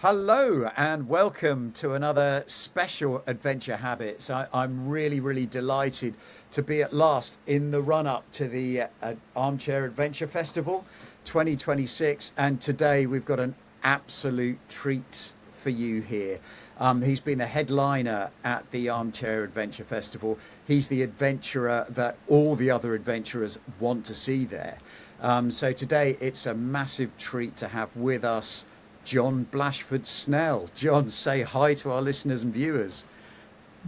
Hello and welcome to another special Adventure Habits. I'm really delighted to be at last in the run up to the Armchair Adventure Festival 2026. And today we've got an absolute treat for you here. He's been the headliner at the Armchair Adventure Festival. He's the adventurer that all the other adventurers want to see there. So today it's a massive treat to have with us John Blashford-Snell. John, say hi to our listeners and viewers.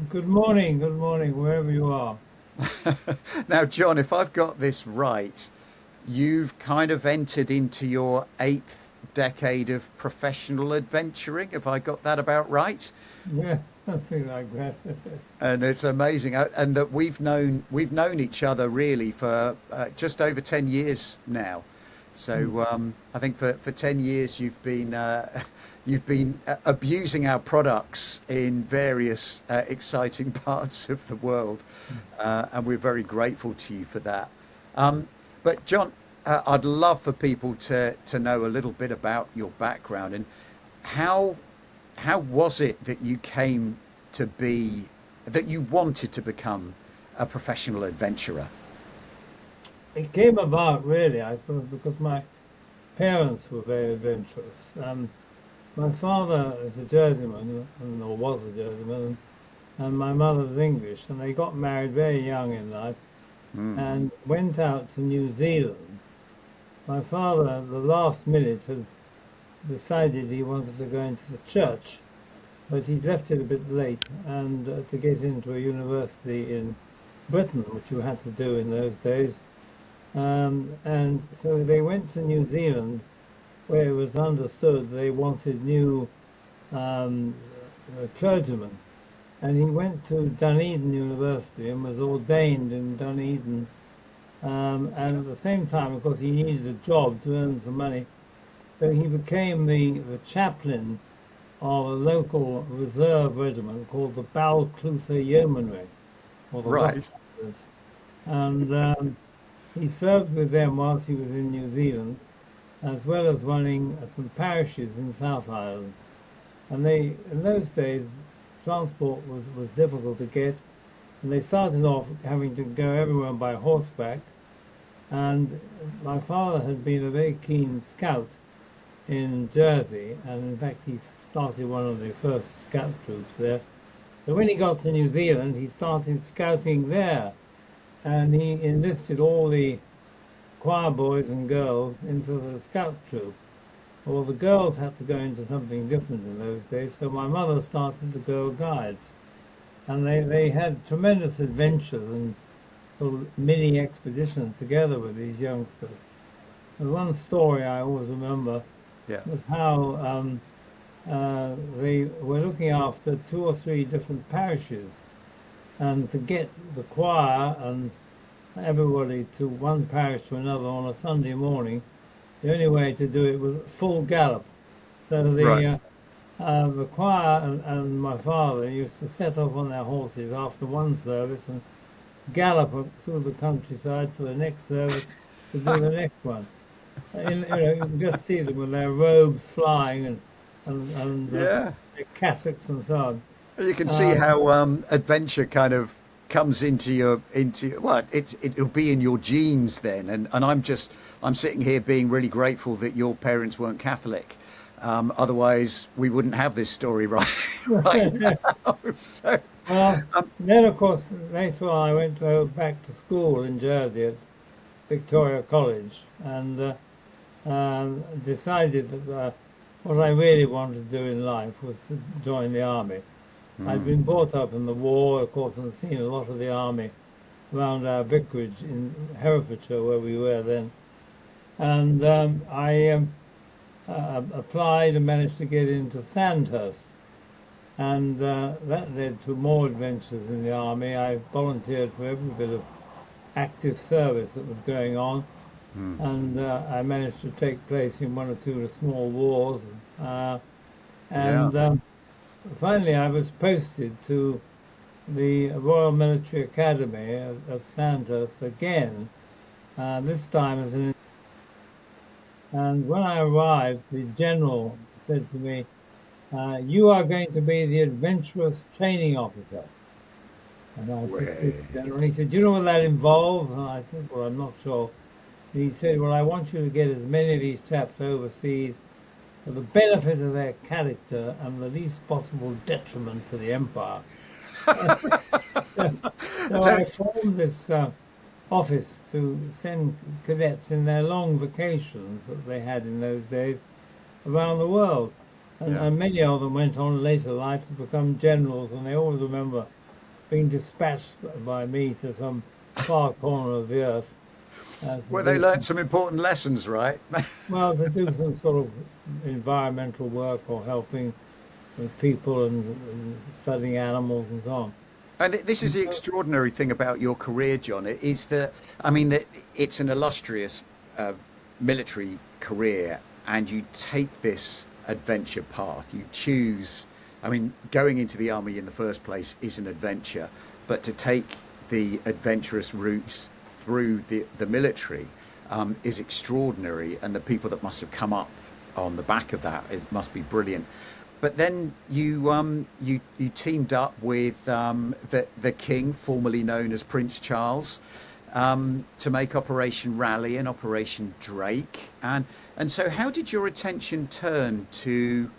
Good morning, wherever you are. Now, John, if I've got this right, you've kind of entered into your eighth decade of professional adventuring. Have I got that about right? Yes, something like that. And it's amazing, and that we've known each other really for just over 10 years now. So I think for 10 years you've been abusing our products in various exciting parts of the world, and we're very grateful to you for that. But John, I'd love for people to know a little bit about your background and how was it that you came to be that you wanted to become a professional adventurer? It came about really, I suppose, because my parents were very adventurous. My father is a Jerseyman, or was a Jerseyman, and my mother's English, and they got married very young in life Mm. and went out to New Zealand. My father, at the last minute, had decided he wanted to go into the church, but he left it a bit late and to get into a university in Britain, which you had to do in those days. And so they went to New Zealand, where it was understood they wanted new um, clergymen. And he went to Dunedin University and was ordained in Dunedin. And at the same time, of course, he needed a job to earn some money. So he became the chaplain of a local reserve regiment called the Balclutha Yeomanry, or the Right. Rough. And he served with them whilst he was in New Zealand, as well as running some parishes in South Island. And in those days, transport was difficult to get, and they started off having to go everywhere by horseback. And my father had been a very keen scout in Jersey, and in fact he started one of the first scout troops there. So when he got to New Zealand, he started scouting there, and he enlisted all the choir boys and girls into the scout troop. Well, the girls had to go into something different in those days, so my mother started the Girl Guides. And they had tremendous adventures and sort of mini expeditions together with these youngsters. And one story I always remember Yeah. was how they were looking after two or three different parishes, and to get the choir and everybody to one parish to another on a Sunday morning, the only way to do it was full gallop. So Right. the choir and my father used to set off on their horses after one service and gallop up through the countryside for the next service to do the next one. You can just see them with their robes flying and Yeah. their cassocks and so on. You can see Um, how adventure kind of comes into well, it'll be in your genes then, and I'm sitting here being really grateful that your parents weren't Catholic. Otherwise, we wouldn't have this story right right now. So, well, then of course later on I went back to school in Jersey at Victoria College and decided that what I really wanted to do in life was to join the army. I'd mm, been brought up in the war, of course, and seen a lot of the army around our vicarage in Herefordshire, where we were then. And I applied and managed to get into Sandhurst. And that led to more adventures in the army. I volunteered for every bit of active service that was going on. mm, And I managed to take place in one or two of the small wars. Uh, yeah. and Finally, I was posted to the Royal Military Academy of Sandhurst again, this time as and when I arrived, the general said to me, You are going to be the adventurous training officer. And I said to Way. the general, he said, do you know what that involves? And I said, well, I'm not sure. And he said, well, I want you to get as many of these chaps overseas for the benefit of their character and the least possible detriment to the empire. So I That's, formed this office to send cadets in their long vacations that they had in those days around the world. yeah. And many of them went on later life to become generals, and they always remember being dispatched by me to some far corner of the earth to Well, they do learned some important lessons, right? well, to do some sort of environmental work or helping with people and studying animals and so on. And this is And the so, extraordinary thing about your career, John. It is that, I mean, that it's an illustrious military career, and you take this adventure path. You choose, I mean, going into the army in the first place is an adventure, but to take the adventurous routes through the military is extraordinary, and the people that must have come up on the back of that, it must be brilliant. But then you teamed up with the King, formerly known as Prince Charles, to make Operation Raleigh and Operation Drake. And so, how did your attention turn to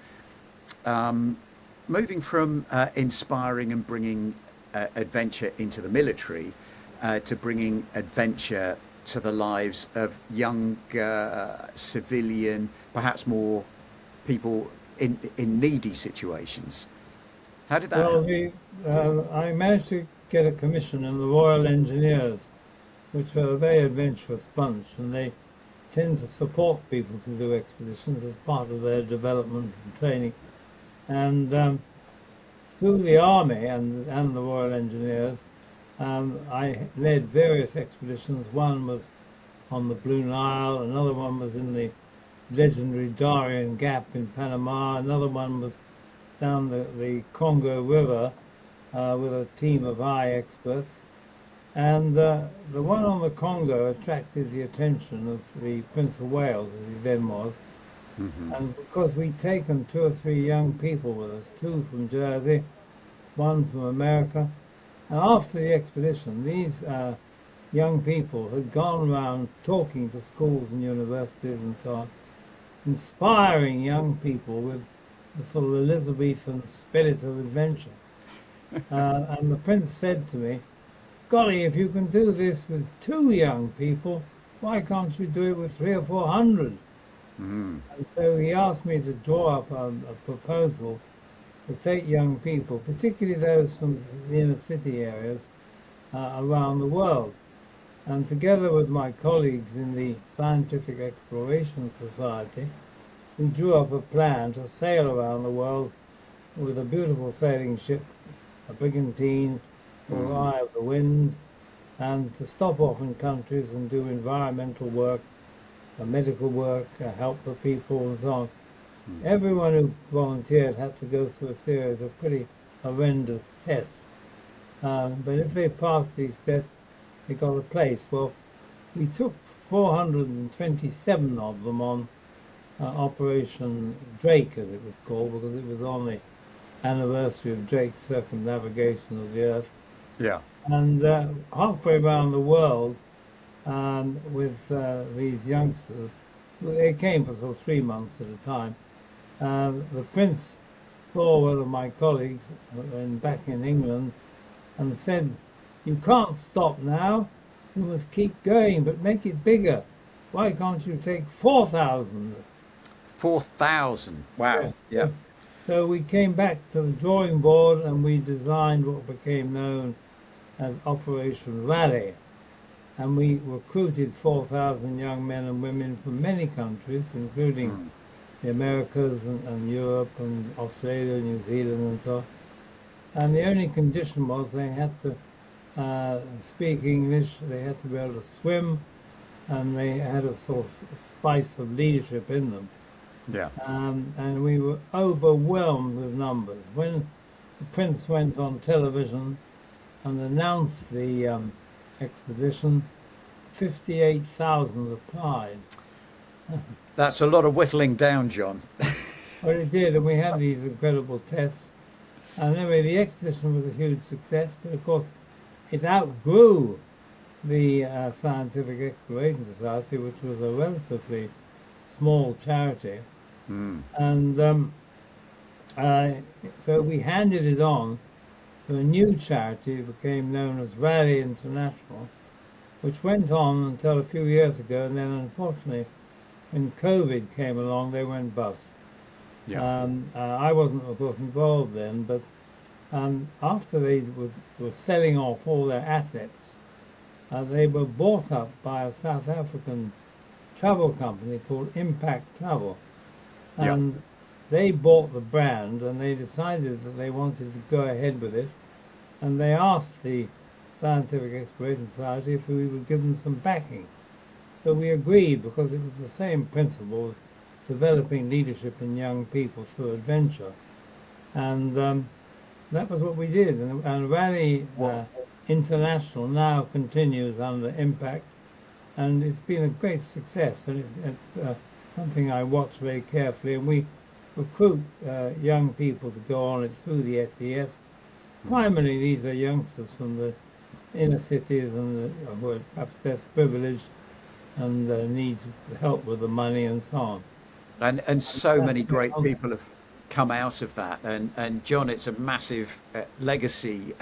moving from inspiring and bringing adventure into the military to bringing adventure to the lives of young civilian, perhaps more people in needy situations? How did that well, happen? I managed to get a commission in the Royal Engineers, which are a very adventurous bunch, and they tend to support people to do expeditions as part of their development and training. And through the army and the Royal Engineers, I led various expeditions. One was on the Blue Nile, another one was in the legendary Darien Gap in Panama, another one was down the Congo River with a team of eye experts. And the one on the Congo attracted the attention of the Prince of Wales, as he then was. Hmm. And because we'd taken two or three young people with us, two from Jersey, one from America. And after the expedition, these young people had gone around talking to schools and universities and so on, inspiring young people with the sort of Elizabethan spirit of adventure. And the prince said to me, golly, if you can do this with two young people, why can't you do it with 300 or 400? Mm. And so he asked me to draw up a proposal to take young people, particularly those from the inner city areas, around the world. And together with my colleagues in the Scientific Exploration Society, we drew up a plan to sail around the world with a beautiful sailing ship, a brigantine, or Mm. eye of the wind, and to stop off in countries and do environmental work, medical work, help the people, and so on. Mm. Everyone who volunteered had to go through a series of pretty horrendous tests. But if they passed these tests, they got a place. Well, we took 427 of them on Operation Drake, as it was called, because it was on the anniversary of Drake's circumnavigation of the Earth. Yeah. And halfway around the world, with these youngsters, they came for sort of 3 months at a time. The prince saw one of my colleagues back in England and said, you can't stop now, you must keep going, but make it bigger. Why can't you take 4,000? 4,000. Wow. Yes. Yeah. So we came back to the drawing board and we designed what became known as Operation Raleigh. And we recruited 4,000 young men and women from many countries, including Mm. the Americas and Europe and Australia, New Zealand, and so on. And the only condition was they had to speak English, they had to be able to swim, and they had a sort of spice of leadership in them. Yeah. And we were overwhelmed with numbers. When the Prince went on television and announced the expedition, 58,000 applied. That's a lot of whittling down, John. Well, it did, and we had these incredible tests. And anyway, the expedition was a huge success, but of course, it outgrew the Scientific Exploration Society, which was a relatively small charity. And so we handed it on to a new charity that became known as Rally International, which went on until a few years ago, and then unfortunately, when COVID came along, they went bust. Yeah. I wasn't, of course, involved then, but after they were selling off all their assets, they were bought up by a South African travel company called Impact Travel. Yeah. And they bought the brand, and they decided that they wanted to go ahead with it. And they asked the Scientific Exploration Society if we would give them some backing. So we agreed, because it was the same principle, developing leadership in young people through adventure. And that was what we did. And Rally International now continues under Impact, and it's been a great success. And it's something I watch very carefully. And we recruit young people to go on it through the SES. Primarily, these are youngsters from the inner cities and who are perhaps less privileged and need help with the money and so on. And so many great people have come out of that. And John, it's a massive legacy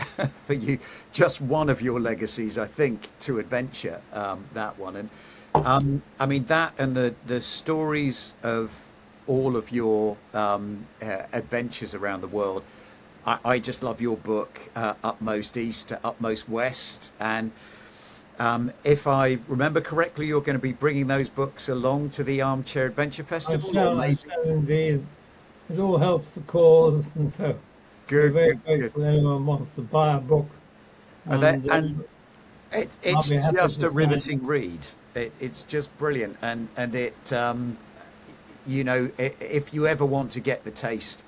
for you. Just one of your legacies, I think, to adventure, that one. And I mean, that and the stories of all of your adventures around the world. I just love your book, Upmost East to Upmost West. And if I remember correctly, you're going to be bringing those books along to the Armchair Adventure Festival? I shall indeed. It all helps the cause, and so we're Good, very good, good. grateful anyone wants to buy a book. And it's be happy just to a sign riveting read. It's just brilliant. And it, you know, if you ever want to get the taste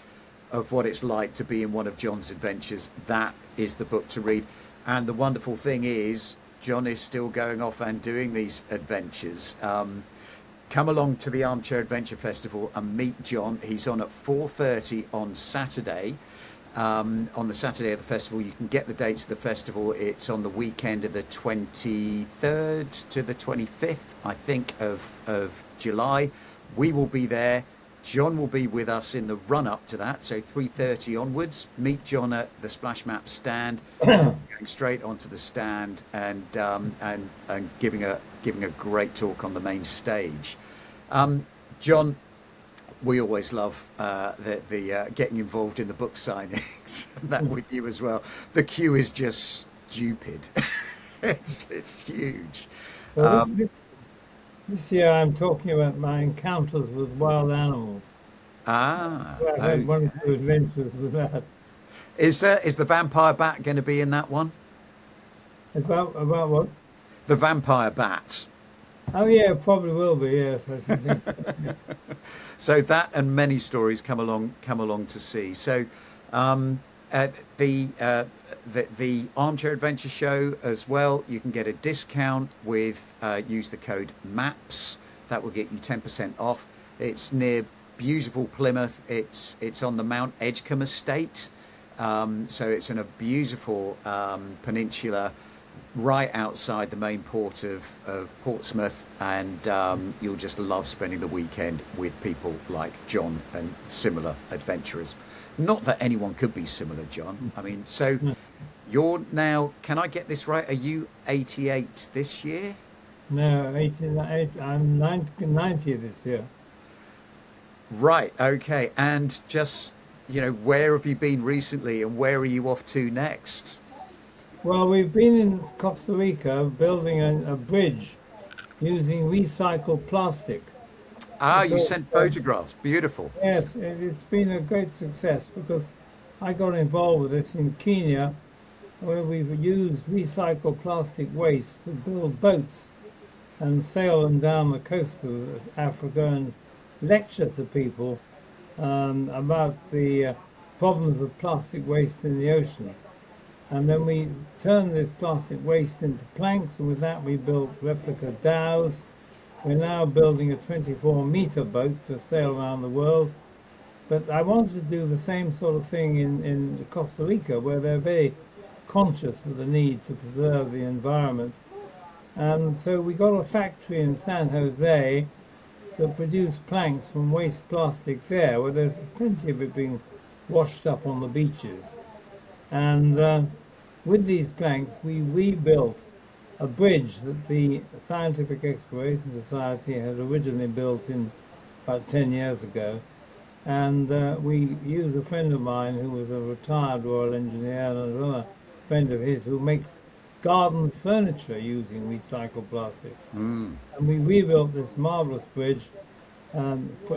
of what it's like to be in one of John's adventures, that is the book to read. And the wonderful thing is, John is still going off and doing these adventures. Come along to the Armchair Adventure Festival and meet John. He's on at 4:30 on Saturday. On the Saturday of the festival, you can get the dates of the festival. It's on the weekend of the 23rd to the 25th, I think, of July. We will be there. John will be with us in the run up to that, so 3:30 onwards. Meet John at the Splash Map stand, going straight onto the stand and giving a great talk on the main stage. John, we always love the getting involved in the book signings. That with you as well. The queue is just stupid. it's huge. Well, this year I'm talking about my encounters with wild animals. I had one or two adventures with that. Is the vampire bat going to be in that one? About what? The vampire bat. Oh yeah, it probably will be. Yes, I should think. So that and many stories come along to see. So the Armchair Adventure Show as well, you can get a discount with use the code MAPS. That will get you 10% off. It's near beautiful Plymouth. It's on the Mount Edgecombe estate. So it's in a beautiful peninsula right outside the main port of Portsmouth, and you'll just love spending the weekend with people like John and similar adventurers. Not that anyone could be similar, John. I mean, so you're now, can I get this right? Are you 88 this year? No, 88. I'm 90 this year. Right, okay. And just, where have you been recently and where are you off to next? Well, we've been in Costa Rica building a bridge using recycled plastic. You sent photographs. Beautiful. Yes, it's been a great success because I got involved with this in Kenya, where we've used recycled plastic waste to build boats and sail them down the coast of Africa and lecture to people about the problems of plastic waste in the ocean. And then we turned this plastic waste into planks, and with that we built replica dhows. We're now building a 24-meter boat to sail around the world. But I wanted to do the same sort of thing in Costa Rica, where they're very conscious of the need to preserve the environment. And so we got a factory in San Jose that produce planks from waste plastic there, where there's plenty of it being washed up on the beaches. And with these planks, we rebuilt a bridge that the Scientific Exploration Society had originally built in about 10 years ago. And we used a friend of mine who was a retired Royal Engineer and another friend of his who makes garden furniture using recycled plastic. Mm. And we rebuilt this marvelous bridge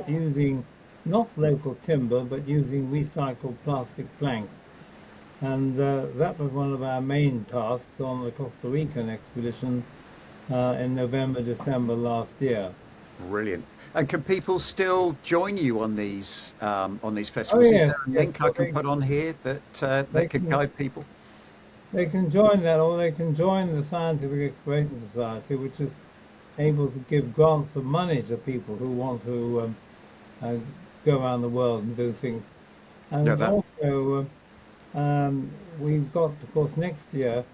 using not local timber, but using recycled plastic planks. And that was one of our main tasks on the Costa Rican expedition in November, December last year. Brilliant. And can people still join you on these Oh festivals? Is yes, there a yes. link I can put on here They that could can guide people? they can join that, or they can join the Scientific Exploration Society, which is able to give grants of money to people who want to uh, go around the world and do things. Yeah, And that. also, we've got, of course, next year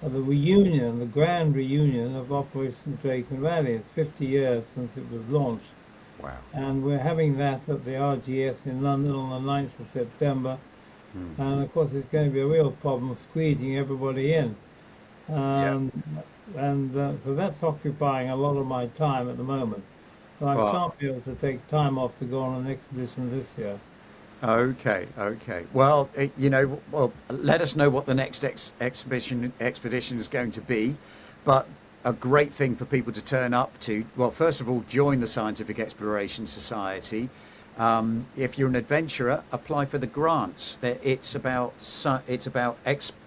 the reunion, the grand reunion of Operation Drake and Rally. It's 50 years since it was launched, Wow. and we're having that at the RGS in London on the 9th of September. Mm. And of course, it's going to be a real problem squeezing everybody in. Yeah. Um, and so that's occupying a lot of my time at the moment. So I Well, shan't be able to take time off to go on an expedition this year. okay, okay. Well, let us know what the next expedition is going to be. But a great thing for people to turn up to. Well, first of all, join the Scientific Exploration Society. If you're an adventurer, apply for the grants. It's about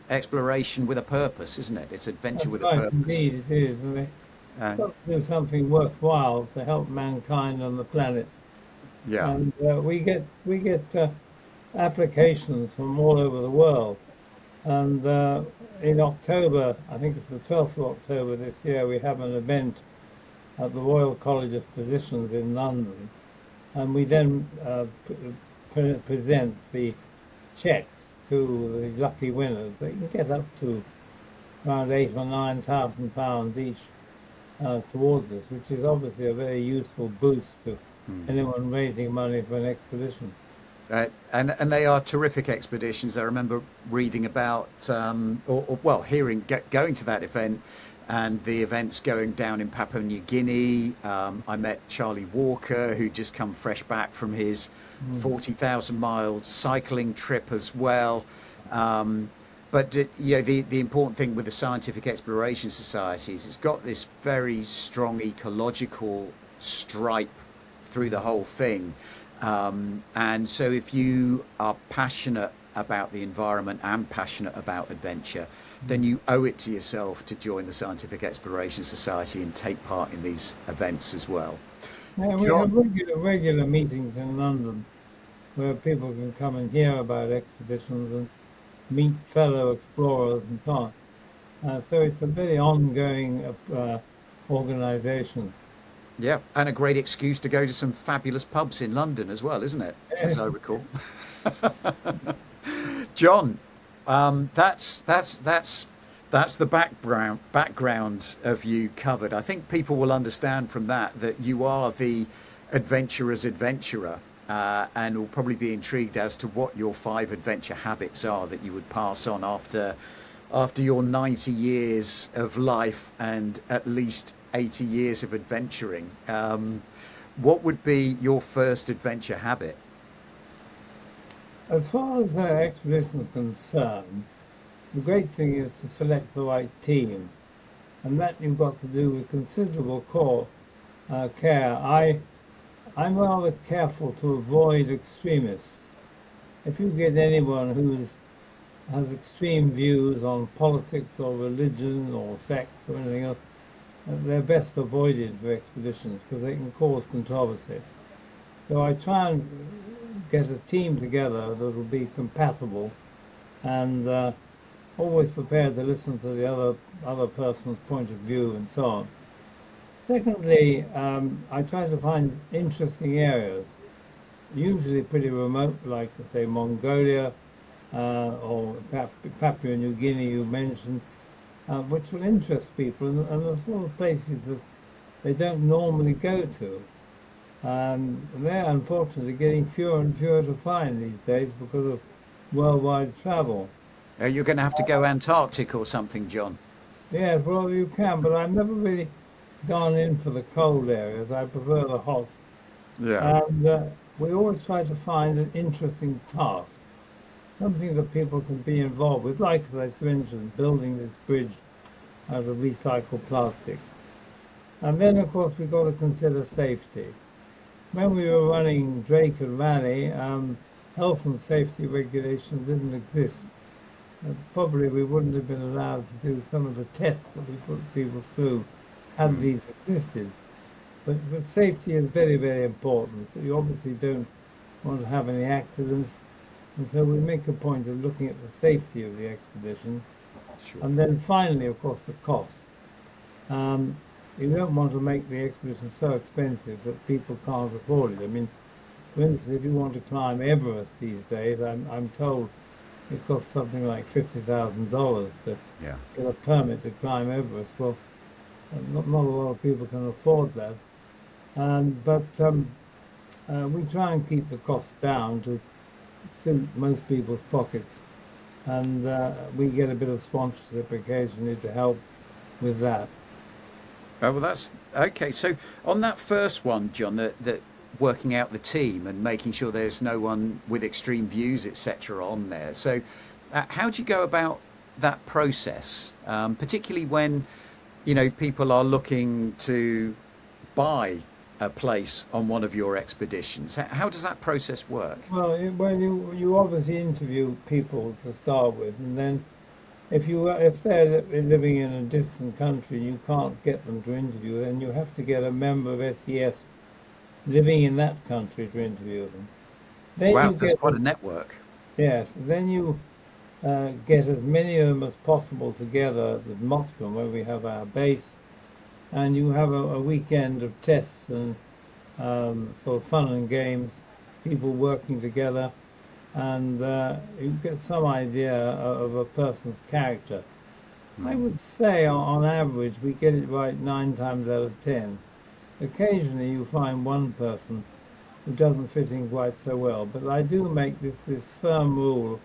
exploration with a purpose, isn't it? It's adventure That's with a right, purpose. indeed it is. And they've And got to do something worthwhile to help mankind on the planet. yeah, And we get applications from all over the world. And in October, I think it's the 12th of October this year, we have an event at the Royal College of Physicians in London. And we then present the checks to the lucky winners. They can get up to around £8,000 or £9,000 each towards this, which is obviously a very useful boost to anyone raising money for an expedition. and they are terrific expeditions. I remember reading about, well, going to that event, and the events going down in Papua New Guinea. I met Charlie Walker, who just come fresh back from his 40,000-mile cycling trip as well. But the important thing with the Scientific Exploration Society is it's got this very strong ecological stripe through the whole thing. And so if you are passionate about the environment and passionate about adventure, then you owe it to yourself to join the Scientific Exploration Society and take part in these events as well. Yeah, we have John, regular meetings in London where people can come and hear about expeditions and meet fellow explorers and so on. So it's a very ongoing organization. yeah, and a great excuse to go to some fabulous pubs in London as well, isn't it? As I recall. John, that's the background of you covered. I think people will understand from that you are the adventurer's adventurer, and will probably be intrigued as to what your 5 adventure habits are that you would pass on after your 90 years of life and at least 80 years of adventuring. What would be your first adventure habit? As far as our expedition is concerned, the great thing is to select the right team, and that you've got to do with considerable care. I'm rather careful to avoid extremists. If you get anyone who has extreme views on politics or religion or sex or anything else, they're best avoided for expeditions because they can cause controversy. So I try and get a team together that will be compatible and always prepared to listen to the other person's point of view and so on. Secondly, I try to find interesting areas. usually pretty remote, like say Mongolia or Papua New Guinea you mentioned, which will interest people and the sort of places that they don't normally go to. They're unfortunately getting fewer and fewer to find these days because of worldwide travel. You're going to have to go Antarctic or something, John. Yes, well, you can, but I've never really gone in for the cold areas. I prefer the hot. Yeah. And we always try to find an interesting task, something that people can be involved with, like, as I mentioned, building this bridge out of recycled plastic. And then, of course, we've got to consider safety. When we were running Drake and Raleigh, health and safety regulations didn't exist. Probably we wouldn't have been allowed to do some of the tests that we put people through had Mm. these existed. But safety is very, very important. You obviously don't want to have any accidents, and so we make a point of looking at the safety of the expedition. Sure. And then finally, of course, the cost. Um, you don't want to make the expedition so expensive that people can't afford it. I mean, for instance, if you want to climb Everest these days, I'm told it costs something like $50,000 to Yeah. get a permit to climb Everest. Well, not a lot of people can afford that. But we try and keep the costs down to suit most people's pockets, and we get a bit of sponsorship occasionally to help with that. Oh, well, that's okay. So on that first one, John, that working out the team and making sure there's no one with extreme views, etc., on there. So, how do you go about that process, particularly when people are looking to buy a place on one of your expeditions? How does that process work? Well, you obviously interview people to start with, and then if they're living in a distant country, you can't get them to interview, then you have to get a member of SES living in that country to interview them. Then Wow, you so that's get quite a network. yes, then you get as many of them as possible together at Moxton, where we have our base, and you have a weekend of tests and sort of fun and games, people working together, and you get some idea of a person's character. I Hmm. would say on average we get it right 9 times out of 10. Occasionally you find one person who doesn't fit in quite so well, but I do make this firm rule: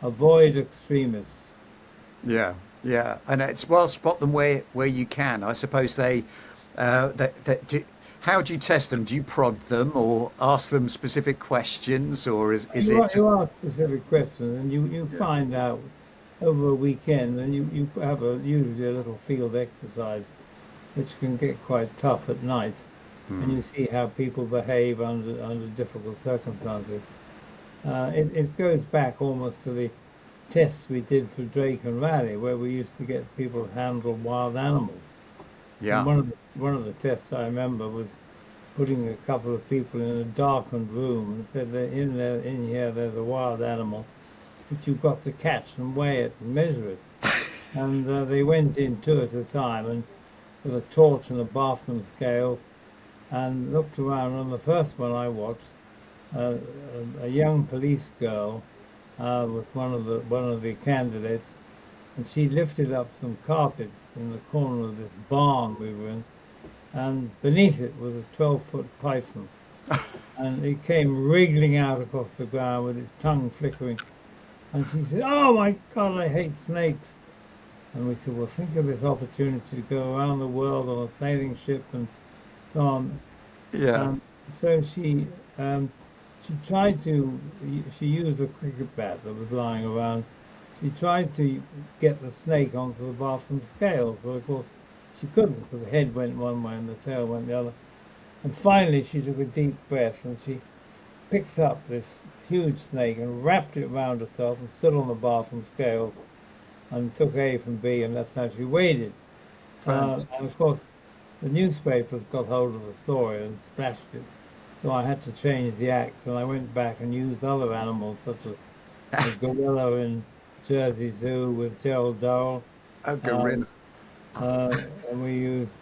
avoid extremists. Yeah, yeah, and it's well spot them where you can. I suppose how do you test them? Do you prod them or ask them specific questions, or is it just You ask specific questions and you yeah? find out over a weekend, and you have usually a little field exercise which can get quite tough at night, and Hmm. you see how people behave under difficult circumstances. It goes back almost to the tests we did for Drake and Raleigh, where we used to get people to handle wild animals. And Yeah. one of the tests I remember was putting a couple of people in a darkened room and said that in here there's a wild animal, but you've got to catch and weigh it and measure it. And they went in two at a time and with a torch and a bathroom scales and looked around. On the first one I watched, uh, a young police girl was one of the candidates, and she lifted up some carpets in the corner of this barn we were in, and beneath it was a 12-foot python, and it came wriggling out across the ground with its tongue flickering. And she said, "Oh my God, I hate snakes." And we said, "Well, think of this opportunity to go around the world on a sailing ship and so on." Yeah. Um, so um, she tried to, she used a cricket bat that was lying around. She tried to get the snake onto the bathroom scales, but of course she couldn't because the head went one way and the tail went the other. And finally she took a deep breath and she picked up this huge snake and wrapped it around herself and stood on the bathroom scales and took A from B, and that's how she weighed it. And of Fantastic. course, the newspapers got hold of the story and splashed it. So I had to change the act, and I went back and used other animals such as a gorilla in Jersey Zoo with Gerald Durrell, Oh, uh, gorilla. uh, and we used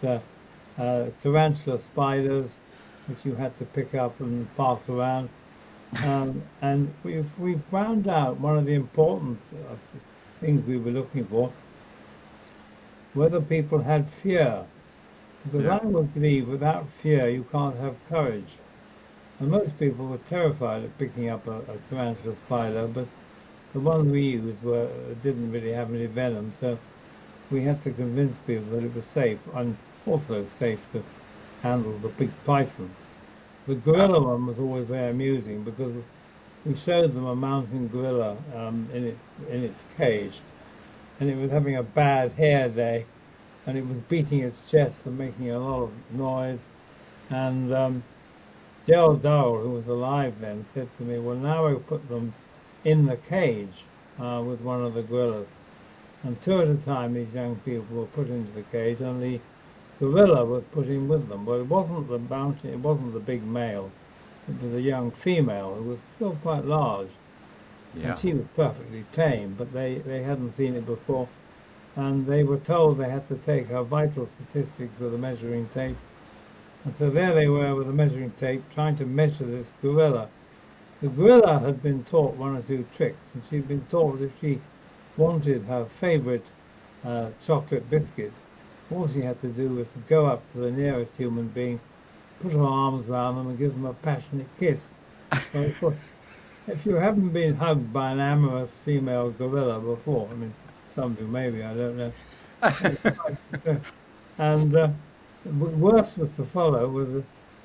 tarantula spiders, which you had to pick up and pass around. And we've found out one of the important things we were looking for, whether people had fear. Because Yeah. I would believe without fear you can't have courage. And most people were terrified of picking up a tarantula spider, but the ones we used didn't really have any venom, so we had to convince people that it was safe and also safe to handle the big python. The Uh, gorilla one was always very amusing because we showed them a mountain gorilla in its cage, and it was having a bad hair day, and it was beating its chest and making a lot of noise. And Gerald Dowell, who was alive then, said to me, "Well, now we'll put them in the cage with one of the gorillas." And two at a time, these young people were put into the cage, and the gorilla was put in with them. Well, it wasn't the mountain, it wasn't the big male. It was a young female who was still quite large, and yeah. she was perfectly tame, but they hadn't seen it before, and they were told they had to take her vital statistics with a measuring tape. And so there they were with a measuring tape trying to measure this gorilla. The gorilla had been taught one or two tricks, and she'd been taught if she wanted her favorite chocolate biscuit, all she had to do was to go up to the nearest human being, put her arms around them, and give them a passionate kiss. So, of course, if you haven't been hugged by an amorous female gorilla before, I mean, some of you maybe, I don't know. It's quite, and worse was to follow was that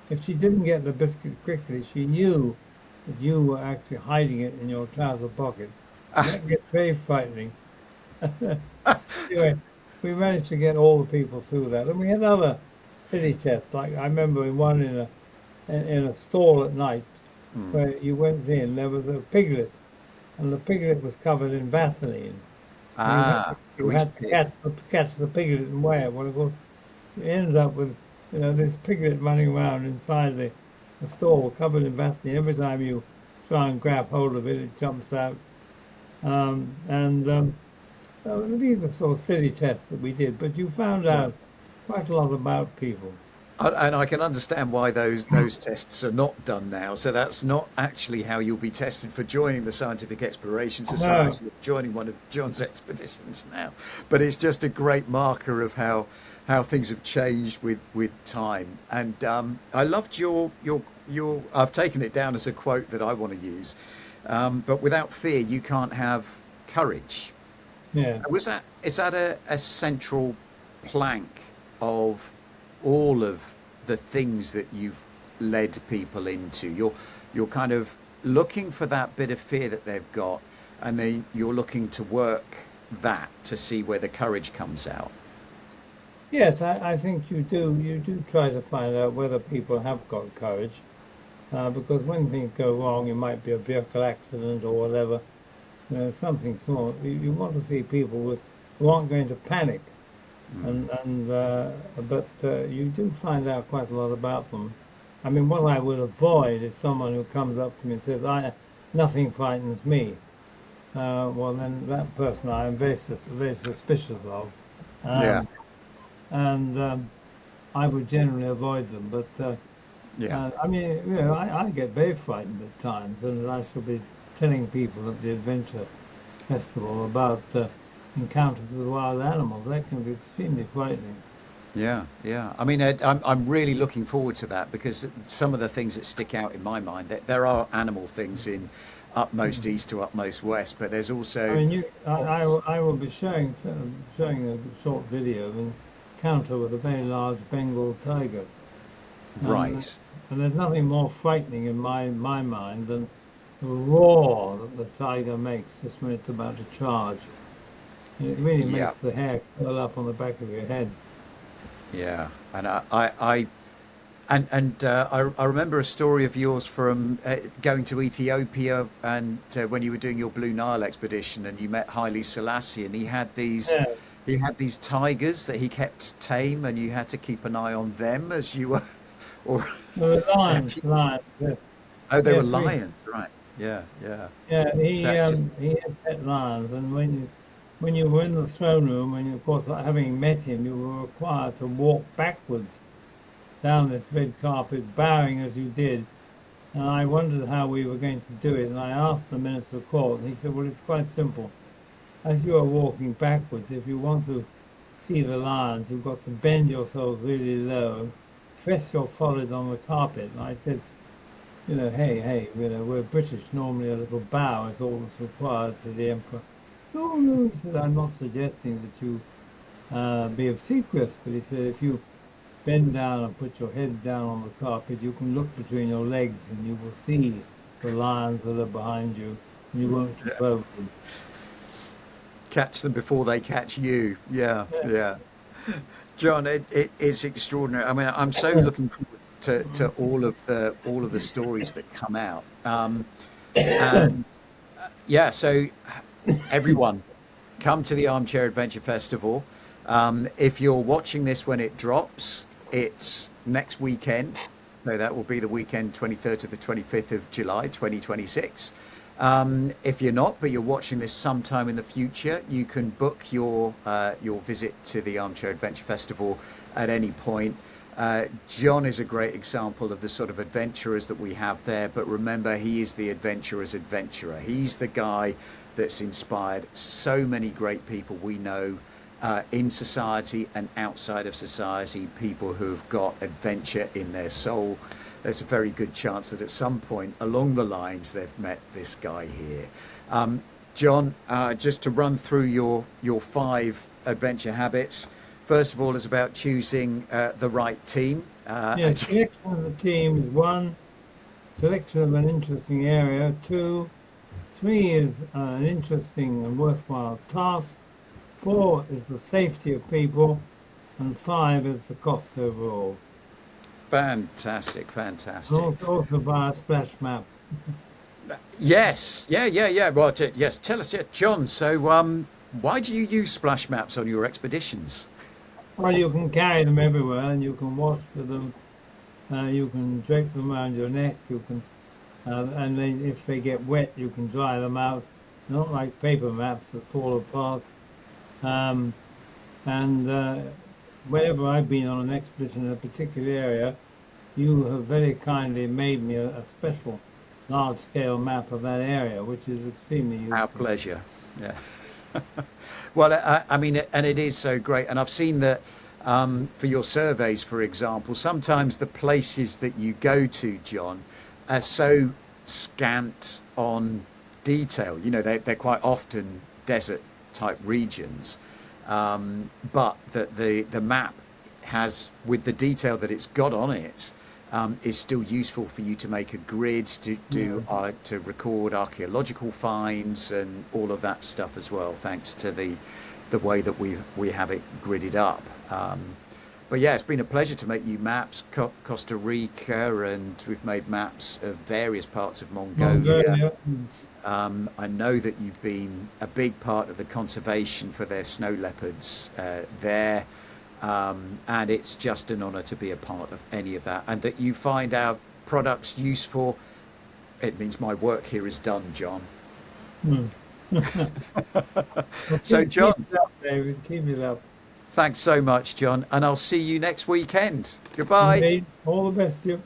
if she didn't get the biscuit quickly, she knew that you were actually hiding it in your trouser pocket. That gets very frightening. Anyway, we managed to get all the people through that, and we had other city tests. Like I remember in one in a stall at night Mm. where you went in, there was a piglet, and the piglet was covered in Vaseline, and you had Ah, to, you grease had to pig. catch the piglet and weigh it. Well, of course, you ended up with this piglet running around inside the stall covered in Vaseline. Every time you try and grab hold of it, it jumps out. And these are sort of silly tests that we did, but you found Yeah. out quite a lot about people. And I can understand why those tests are not done now. So that's not actually how you'll be tested for joining the Scientific Exploration No, Society or joining one of John's expeditions now. But it's just a great marker of how things have changed with time. And I loved your. I've taken it down as a quote that I want to use. But without fear, you can't have courage. yeah. Is that a central plank of all of the things that you've led people into? You're kind of looking for that bit of fear that they've got, and then you're looking to work that to see where the courage comes out. Yes, I think you do. You do try to find out whether people have got courage, because when things go wrong, it might be a vehicle accident or whatever, something small. You want to see people who aren't going to panic, Mm. and but you do find out quite a lot about them. I mean, what I would avoid is someone who comes up to me and says, "I nothing frightens me." Well, then that person I am very suspicious of, Yeah, um, and I would generally avoid them. But yeah. I mean, I get very frightened at times, and I shall be telling people at the Adventure Festival about encounters with wild animals. That can be extremely frightening. Yeah, yeah. I mean, Ed, I'm really looking forward to that because some of the things that stick out in my mind, there are animal things in Upmost East to Upmost West, but there's I also mean, I will be showing a short video of an encounter with a very large Bengal tiger, and right. and there's nothing more frightening in my mind than the roar that the tiger makes just when it's about to charge. And it really Yeah, makes the hair curl up on the back of your head. yeah. And I remember a story of yours from going to Ethiopia and when you were doing your Blue Nile expedition and you met Haile Selassie and Yeah, he had these tigers that he kept tame and you had to keep an eye on them as you were or well, the have lions, you, lions. Yes, oh they were yes, we. lions, right? Yeah, yeah. Yeah, That just he had pet lions, and when you were in the throne room, and of course, having met him, you were required to walk backwards down this red carpet, bowing as you did, And I wondered how we were going to do it. And I asked the Minister of Court, and he said, well, it's quite simple. As you are walking backwards, if you want to see the lions, you've got to bend yourselves really low, press your forehead on the carpet. And I said, hey, we're British. Normally a little bow is all that's required to the Emperor. No, no, he said, I'm not suggesting that you be obsequious, but he said, if you bend down and put your head down on the carpet, you can look between your legs and you will see the lions that are behind you, and you won't trip over them. Catch them before they catch you. Yeah, Yeah. yeah. John, it is extraordinary. I mean, I'm so looking forward to all of the stories that come out. And yeah, so everyone, come to the Armchair Adventure Festival. If you're watching this when it drops, it's next weekend. So that will be the weekend 23rd to the 25th of July 2026. If you're not, but you're watching this sometime in the future, you can book your visit to the Armchair Adventure Festival at any point. John is a great example of the sort of adventurers that we have there, but remember, he is the adventurer's adventurer. He's the guy that's inspired so many great people we know in society and outside of society, people who've got adventure in their soul. There's a very good chance that at some point along the lines they've met this guy here. John, just to run through your 5 adventure habits. First of all, is about choosing the right team. Yes, selection of the team is 1, selection of an interesting area, 2, 3 is an interesting and worthwhile task, 4 is the safety of people, and 5 is the cost overall. Fantastic, fantastic. Also buy a splash map. Yes, yeah. Well, yes, tell us, yeah, John. So, why do you use splash maps on your expeditions? Well, you can carry them everywhere, and you can wash with them. You can drape them around your neck. You can, and then if they get wet, you can dry them out. Not like paper maps that fall apart. Whenever I've been on an expedition in a particular area, you have very kindly made me a special large-scale map of that area, which is extremely useful. Our pleasure. Yeah. Well, I mean, and it is so great. And I've seen that for your surveys, for example, sometimes the places that you go to, John, are so scant on detail. They're quite often desert type regions, but that the map has, with the detail that it's got on it, is still useful for you to make a grid, to do to record archaeological finds and all of that stuff as well, thanks to the way that we have it gridded up. But yeah, it's been a pleasure to make you maps, Costa Rica, and we've made maps of various parts of Mongolia. I know that you've been a big part of the conservation for their snow leopards there. And it's just an honor to be a part of any of that, and that you find our products useful. It means my work here is done, John. So, John, keep it up, David. Keep it up. thanks so much, John, and I'll see you next weekend. Goodbye. Indeed. All the best to you.